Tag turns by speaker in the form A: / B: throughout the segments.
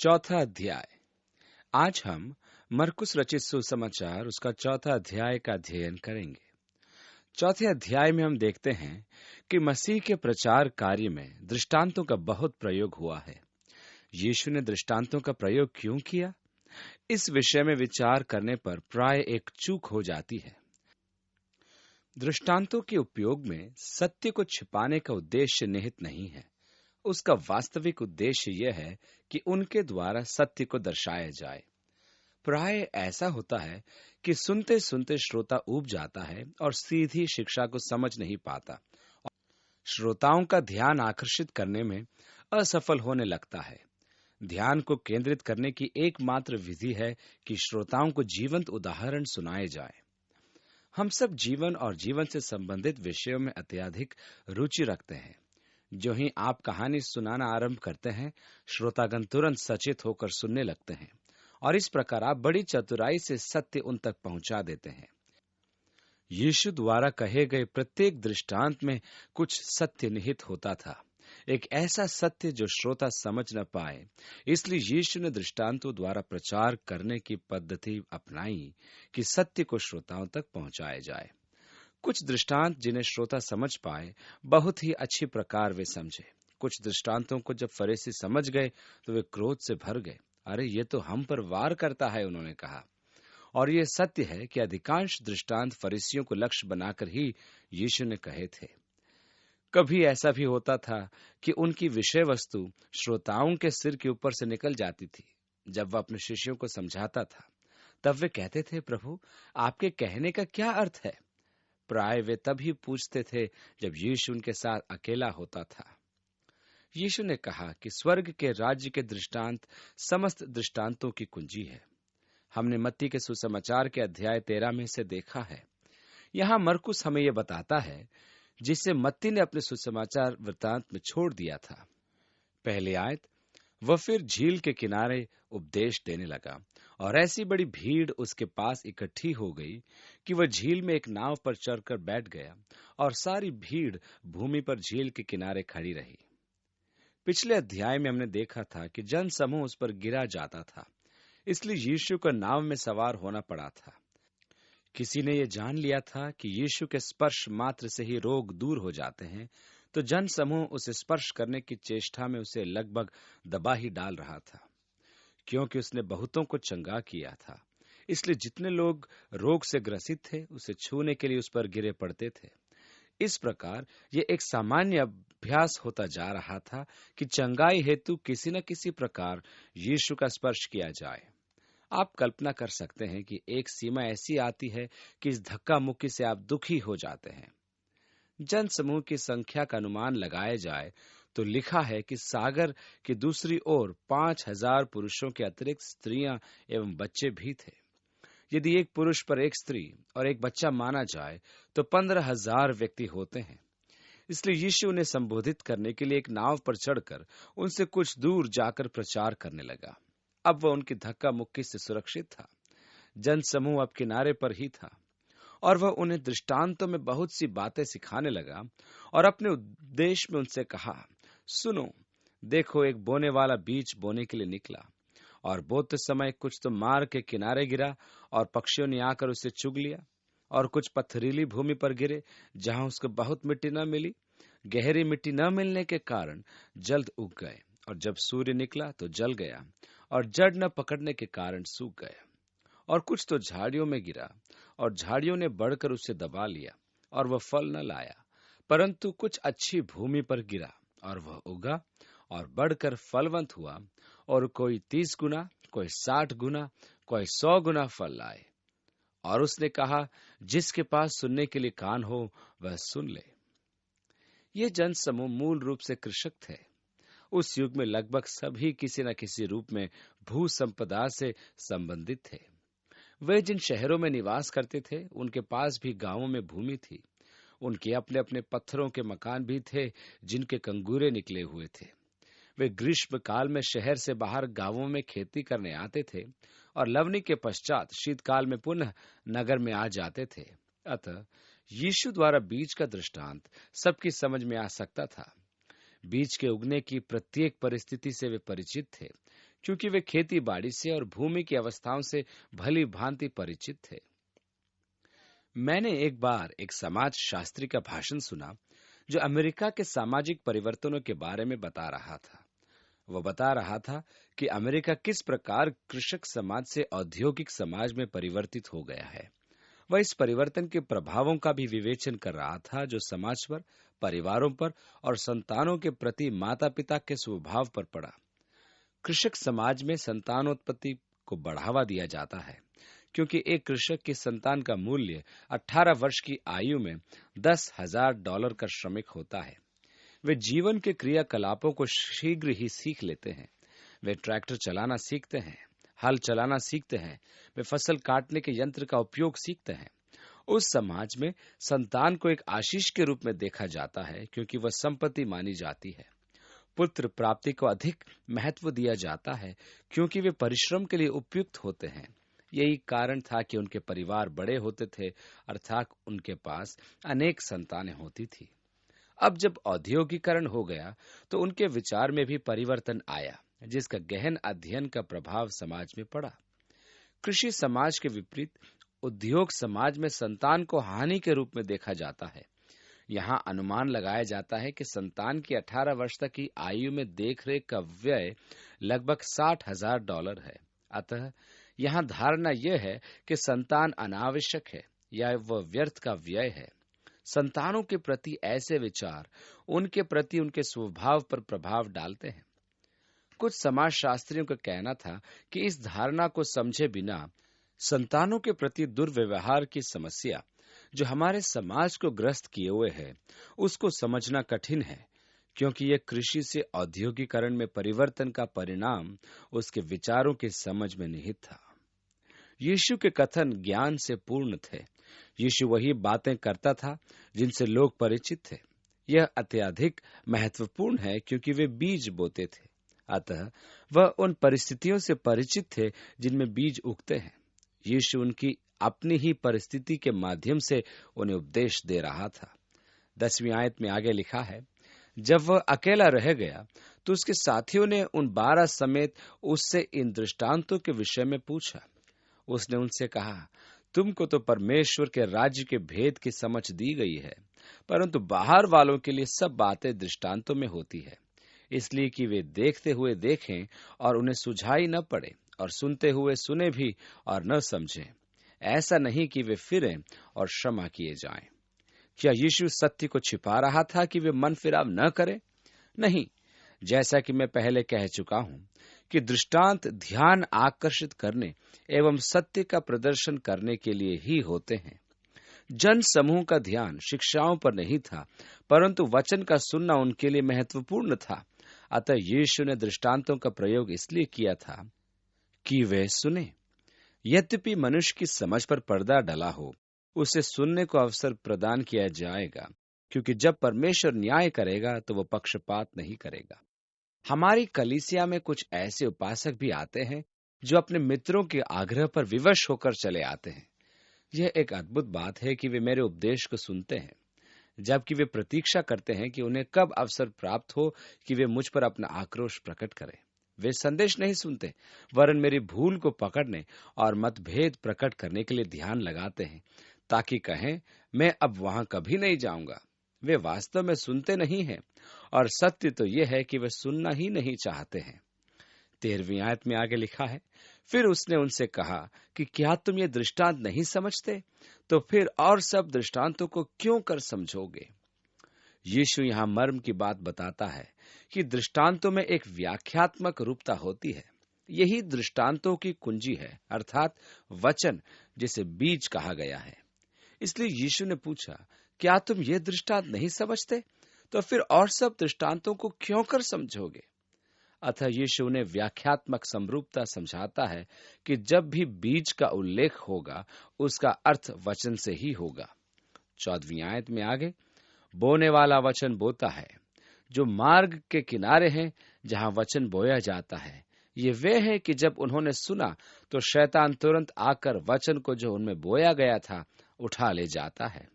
A: चौथा अध्याय। आज हम मरकुस रचित सुसमाचार उसका चौथा अध्याय का अध्ययन करेंगे। चौथे अध्याय में हम देखते हैं कि मसीह के प्रचार कार्य में दृष्टांतों का बहुत प्रयोग हुआ है। यीशु ने दृष्टांतों का प्रयोग क्यों किया, इस विषय में विचार करने पर प्राय एक चूक हो जाती है। दृष्टांतों के उपयोग में सत्य को छिपाने का उद्देश्य निहित नहीं है। उसका वास्तविक उद्देश्य यह है कि उनके द्वारा सत्य को दर्शाया जाए। प्राय ऐसा होता है कि सुनते सुनते श्रोता ऊब जाता है और सीधी शिक्षा को समझ नहीं पाता। श्रोताओं का ध्यान आकर्षित करने में असफल होने लगता है। ध्यान को केंद्रित करने की एकमात्र विधि है कि श्रोताओं को जीवंत उदाहरण सुनाए जाए। हम सब जीवन और जीवन से संबंधित विषयों में अत्यधिक रुचि रखते हैं। जो ही आप कहानी सुनाना आरंभ करते हैं, श्रोतागण तुरंत सचेत होकर सुनने लगते हैं और इस प्रकार आप बड़ी चतुराई से सत्य उन तक पहुंचा देते हैं। यीशु द्वारा कहे गए प्रत्येक दृष्टांत में कुछ सत्य निहित होता था, एक ऐसा सत्य जो श्रोता समझ न पाए। इसलिए यीशु ने दृष्टांतों द्वारा प्रचार करने की पद्धति अपनाई कि सत्य को श्रोताओं तक पहुंचाया जाए। कुछ दृष्टांत जिन्हें श्रोता समझ पाए, बहुत ही अच्छी प्रकार वे समझे। कुछ दृष्टांतों को जब फरीसी समझ गए तो वे क्रोध से भर गए। अरे, ये तो हम पर वार करता है, उन्होंने कहा। और ये सत्य है कि अधिकांश दृष्टांत फरीसियों को लक्ष्य बनाकर ही यीशु ने कहे थे। कभी ऐसा भी होता था कि उनकी विषय वस्तु श्रोताओं के सिर के ऊपर से निकल जाती थी। जब वह अपने शिष्यों को समझाता था, तब वे कहते थे, प्रभु, आपके कहने का क्या अर्थ है? प्राय वे तभी पूछते थे जब यीशु उनके साथ अकेला होता था। यीशु ने कहा कि स्वर्ग के राज्य के दृष्टांत समस्त दृष्टांतों की कुंजी है। हमने मत्ती के सुसमाचार के अध्याय 13 में से देखा है। यहाँ मरकुस हमें यह बताता है जिसे मत्ती ने अपने सुसमाचार वृत्तांत में छोड़ दिया था। पहली आयत, वह फिर झील के किनारे उपदेश देने लगा और ऐसी बड़ी भीड़ उसके पास इकट्ठी हो गई कि वह झील में एक नाव पर चढ़कर बैठ गया और सारी भीड़ भूमि पर झील के किनारे खड़ी रही। पिछले अध्याय में हमने देखा था कि जन समूह उस पर गिरा जाता था, इसलिए यीशु को नाव में सवार होना पड़ा था। किसी ने यह जान लिया था कि यीशु के स्पर्श मात्र से ही रोग दूर हो जाते हैं, तो जन समूह उसे स्पर्श करने की चेष्टा में उसे लगभग दबा ही डाल रहा था, क्योंकि उसने बहुतों को चंगा किया था। इसलिए जितने लोग रोग से ग्रसित थे, उसे छूने के लिए उस पर गिरे पड़ते थे। इस प्रकार ये एक सामान्य अभ्यास होता जा रहा था कि चंगाई हेतु किसी न किसी प्रकार यीशु का स्पर्श किया जाए। आप कल्पना कर सकते हैं कि एक सीमा ऐसी आती है कि इस धक्का मुक्की से आप दुखी हो जाते हैं। जन समूह की संख्या का अनुमान लगाया जाए तो लिखा है कि सागर की दूसरी ओर 5,000 पुरुषों के अतिरिक्त स्त्रियां एवं बच्चे भी थे। यदि एक पुरुष पर एक स्त्री और एक बच्चा माना जाए तो 15,000 व्यक्ति होते हैं। इसलिए यीशु ने संबोधित करने के लिए एक नाव पर चढ़कर उनसे कुछ दूर जाकर प्रचार करने लगा। अब वह उनकी धक्का मुक्की से सुरक्षित था। जन समूह अब किनारे पर ही था और वह उन्हें दृष्टांतों में बहुत सी बातें सिखाने लगा और अपने उपदेश में उनसे कहा, सुनो, देखो, एक बोने वाला बीज बोने के लिए निकला और बोते समय कुछ तो मार्ग के किनारे गिरा और पक्षियों ने आकर उसे चुग लिया, और कुछ पथरीली भूमि पर गिरे जहां उसको बहुत मिट्टी न मिली। गहरी मिट्टी न मिलने के कारण जल्द उग गए, और जब सूर्य निकला तो जल गया और जड़ न पकड़ने के कारण सूख गया। और कुछ तो झाड़ियों में गिरा और झाड़ियों ने बढ़कर उसे दबा लिया और वह फल न लाया। परंतु कुछ अच्छी भूमि पर गिरा और वह उगा और बढ़कर फलवंत हुआ, और कोई 30 गुना, कोई 60 गुना, कोई 100 गुना फल लाए। और उसने कहा, जिसके पास सुनने के लिए कान हो वह सुन ले। ये जन समूह मूल रूप से कृषक थे। उस युग में लगभग सभी किसी न किसी रूप में भू संपदा से संबंधित थे। वे जिन शहरों में निवास करते थे, उनके पास भी गांवों में भूमि थी। उनके अपने अपने पत्थरों के मकान भी थे जिनके कंगूरे निकले हुए थे। वे ग्रीष्म काल में शहर से बाहर गांवों में खेती करने आते थे और लवनी के पश्चात शीतकाल में पुनः नगर में आ जाते थे। अतः यीशु द्वारा बीज का दृष्टांत सबकी समझ में आ सकता था। बीज के उगने की प्रत्येक परिस्थिति से वे परिचित थे, क्योंकि वे खेती बाड़ी से और भूमि की अवस्थाओं से भली भांति परिचित थे। मैंने एक बार एक समाज शास्त्री का भाषण सुना जो अमेरिका के सामाजिक परिवर्तनों के बारे में बता रहा था। वह बता रहा था कि अमेरिका किस प्रकार कृषक समाज से औद्योगिक समाज में परिवर्तित हो गया है। वह इस परिवर्तन के प्रभावों का भी विवेचन कर रहा था जो समाज पर, परिवारों पर और संतानों के प्रति माता पिता के स्वभाव पर पड़ा। कृषक समाज में संतानोत्पत्ति को बढ़ावा दिया जाता है क्योंकि एक कृषक की संतान का मूल्य 18 वर्ष की आयु में $10,000 का श्रमिक होता है। वे जीवन के क्रियाकलापों को शीघ्र ही सीख लेते हैं। वे ट्रैक्टर चलाना सीखते हैं, हल चलाना सीखते हैं, वे फसल काटने के यंत्र का उपयोग सीखते हैं। उस समाज में संतान को एक आशीष के रूप में देखा जाता है क्योंकि वह संपत्ति मानी जाती है। पुत्र प्राप्ति को अधिक महत्व दिया जाता है क्योंकि वे परिश्रम के लिए उपयुक्त होते हैं। यही कारण था कि उनके परिवार बड़े होते थे, अर्थात उनके पास अनेक संतानें होती थी। अब जब औद्योगिकरण हो गया तो उनके विचार में भी परिवर्तन आया, जिसका गहन अध्ययन का प्रभाव समाज में पड़ा। कृषि समाज के विपरीत उद्योग समाज में संतान को हानि के रूप में देखा जाता है। यहाँ अनुमान लगाया जाता है कि संतान की 18 वर्ष तक की आयु में देखरेख का व्यय लगभग $60,000 है। अतः यहाँ धारणा यह है कि संतान अनावश्यक है या वह व्यर्थ का व्यय है। संतानों के प्रति ऐसे विचार उनके प्रति उनके स्वभाव पर प्रभाव डालते हैं। कुछ समाजशास्त्रियों का कहना था कि इस धारणा को समझे बिना संतानों के प्रति दुर्व्यवहार की समस्या जो हमारे समाज को ग्रस्त किए हुए है, उसको समझना कठिन है, क्योंकि यह कृषि से औद्योगिकरण में परिवर्तन का परिणाम उसके विचारों की समझ में निहित था। यीशु के कथन ज्ञान से पूर्ण थे। यीशु वही बातें करता था जिनसे लोग परिचित थे। यह अत्यधिक महत्वपूर्ण है क्योंकि वे बीज बोते थे, अतः वह उन परिस्थितियों से परिचित थे जिनमें बीज उगते हैं। यीशु उनकी अपनी ही परिस्थिति के माध्यम से उन्हें उपदेश दे रहा था। 10वीं आयत में आगे लिखा है, जब वह अकेला रह गया तो उसके साथियों ने उन 12 समेत उससे इन दृष्टांतों के विषय में पूछा। उसने उनसे कहा, तुमको तो परमेश्वर के राज्य के भेद की समझ दी गई है, परंतु बाहर वालों के लिए सब बातें दृष्टांतों में होती है, इसलिए कि वे देखते हुए देखें और उन्हें सुझाई न पड़े, और सुनते हुए सुने भी और न समझें। ऐसा नहीं कि वे फिरें और क्षमा किए जाएं। क्या यीशु सत्य को छिपा रहा था कि वे मन फिराव न करें? नहीं, जैसा कि मैं पहले कह चुका हूं कि दृष्टांत ध्यान आकर्षित करने एवं सत्य का प्रदर्शन करने के लिए ही होते हैं। जन समूह का ध्यान शिक्षाओं पर नहीं था, परंतु वचन का सुनना उनके लिए महत्वपूर्ण था। अतः यीशु ने दृष्टांतों का प्रयोग इसलिए किया था कि वे सुने। यद्यपि मनुष्य की समझ पर पर्दा डला हो, उसे सुनने को अवसर प्रदान किया जाएगा, क्योंकि जब परमेश्वर न्याय करेगा तो वह पक्षपात नहीं करेगा। हमारी कलीसिया में कुछ ऐसे उपासक भी आते हैं जो अपने मित्रों के आग्रह पर विवश होकर चले आते हैं। यह एक अद्भुत बात है कि वे मेरे उपदेश को सुनते हैं, जबकि वे प्रतीक्षा करते हैं कि उन्हें कब अवसर प्राप्त हो कि वे मुझ पर अपना आक्रोश प्रकट करें। वे संदेश नहीं सुनते, वरन मेरी भूल को पकड़ने और मतभेद प्रकट करने के लिए ध्यान लगाते हैं, ताकि कहें, मैं अब वहां कभी नहीं जाऊंगा। वे वास्तव में सुनते नहीं हैं, और सत्य तो यह है कि वे सुनना ही नहीं चाहते हैं। 13वीं आयत में आगे लिखा है, फिर उसने उनसे कहा कि क्या तुम ये दृष्टांत नहीं समझते? तो फिर और सब दृष्टांतों को क्यों कर समझोगे? यीशु यहाँ मर्म की बात बताता है कि दृष्टांतों में एक व्याख्यात्मक रूपता होती है। यही दृष्टांतों की कुंजी है, अर्थात वचन, जिसे बीज कहा गया है। इसलिए यीशु ने पूछा, क्या तुम ये दृष्टांत नहीं समझते? तो फिर और सब दृष्टांतों को क्यों कर समझोगे? अतः यीशु ने व्याख्यात्मक समरूपता समझाता है कि जब भी बीज का उल्लेख होगा, उसका अर्थ वचन से ही होगा। 14वीं आयत में आगे, बोने वाला वचन बोता है, जो मार्ग के किनारे हैं, जहां वचन बोया जाता है। ये वे हैं कि जब उन्होंने सुना तो शैतान तुरंत आकर वचन को जो उनमें बोया गया था उठा ले जाता है।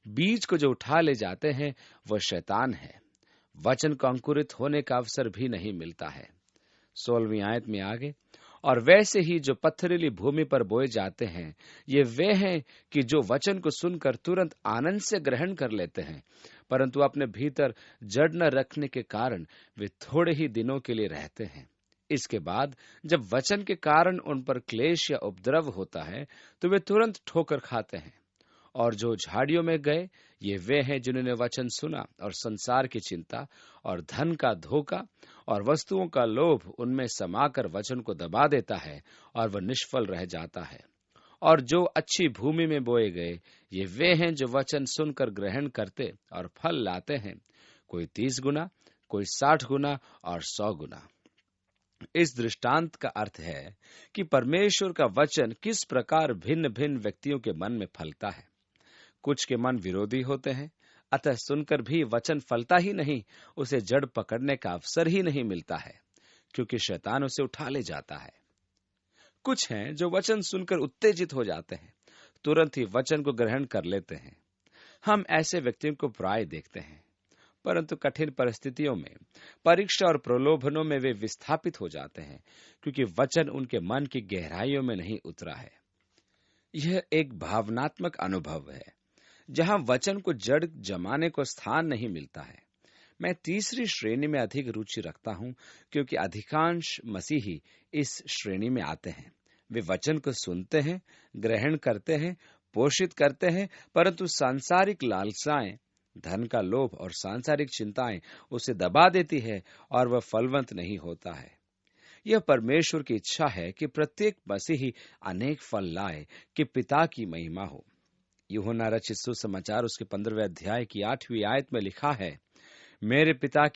A: बीज को जो उठा ले जाते हैं वह शैतान है। वचन को अंकुरित होने का अवसर भी नहीं मिलता है। 16वीं आयत में आगे, और वैसे ही जो पत्थरीली भूमि पर बोए जाते हैं, ये वे हैं कि जो वचन को सुनकर तुरंत आनंद से ग्रहण कर लेते हैं, परंतु अपने भीतर जड़ न रखने के कारण वे थोड़े ही दिनों के लिए रहते हैं। इसके बाद जब वचन के कारण उन पर क्लेश या उपद्रव होता है, तो वे तुरंत ठोकर खाते हैं। और जो झाड़ियों में गए, ये वे हैं जिन्होंने वचन सुना और संसार की चिंता और धन का धोखा और वस्तुओं का लोभ उनमें समाकर वचन को दबा देता है और वह निष्फल रह जाता है। और जो अच्छी भूमि में बोए गए, ये वे हैं जो वचन सुनकर ग्रहण करते और फल लाते हैं, कोई 30 गुना, कोई 60 गुना और 100 गुना। इस दृष्टांत का अर्थ है कि परमेश्वर का वचन किस प्रकार भिन्न भिन्न व्यक्तियों के मन में फलता है। कुछ के मन विरोधी होते हैं, अतः सुनकर भी वचन फलता ही नहीं, उसे जड़ पकड़ने का अवसर ही नहीं मिलता है, क्योंकि शैतान उसे उठा ले जाता है। कुछ हैं जो वचन सुनकर उत्तेजित हो जाते हैं, तुरंत ही वचन को ग्रहण कर लेते हैं। हम ऐसे व्यक्तियों को प्राय देखते हैं, परंतु कठिन परिस्थितियों में, परीक्षा और प्रलोभनों में वे विस्थापित हो जाते हैं, क्योंकि वचन उनके मन की गहराइयों में नहीं उतरा है। यह एक भावनात्मक अनुभव है, जहां वचन को जड़ जमाने को स्थान नहीं मिलता है। मैं तीसरी श्रेणी में अधिक रुचि रखता हूं, क्योंकि अधिकांश मसीही इस श्रेणी में आते हैं। वे वचन को सुनते हैं, ग्रहण करते हैं, पोषित करते हैं, परंतु सांसारिक लालसाएं, धन का लोभ और सांसारिक चिंताएं उसे दबा देती है और वह फलवंत नहीं होता है। यह परमेश्वर की इच्छा है कि प्रत्येक मसीही अनेक फल लाए, कि पिता की महिमा हो। यूहन्ना रचित सुसमाचार उसके 15वें अध्याय की 8वीं आयत में लिखा है, मेरे पिता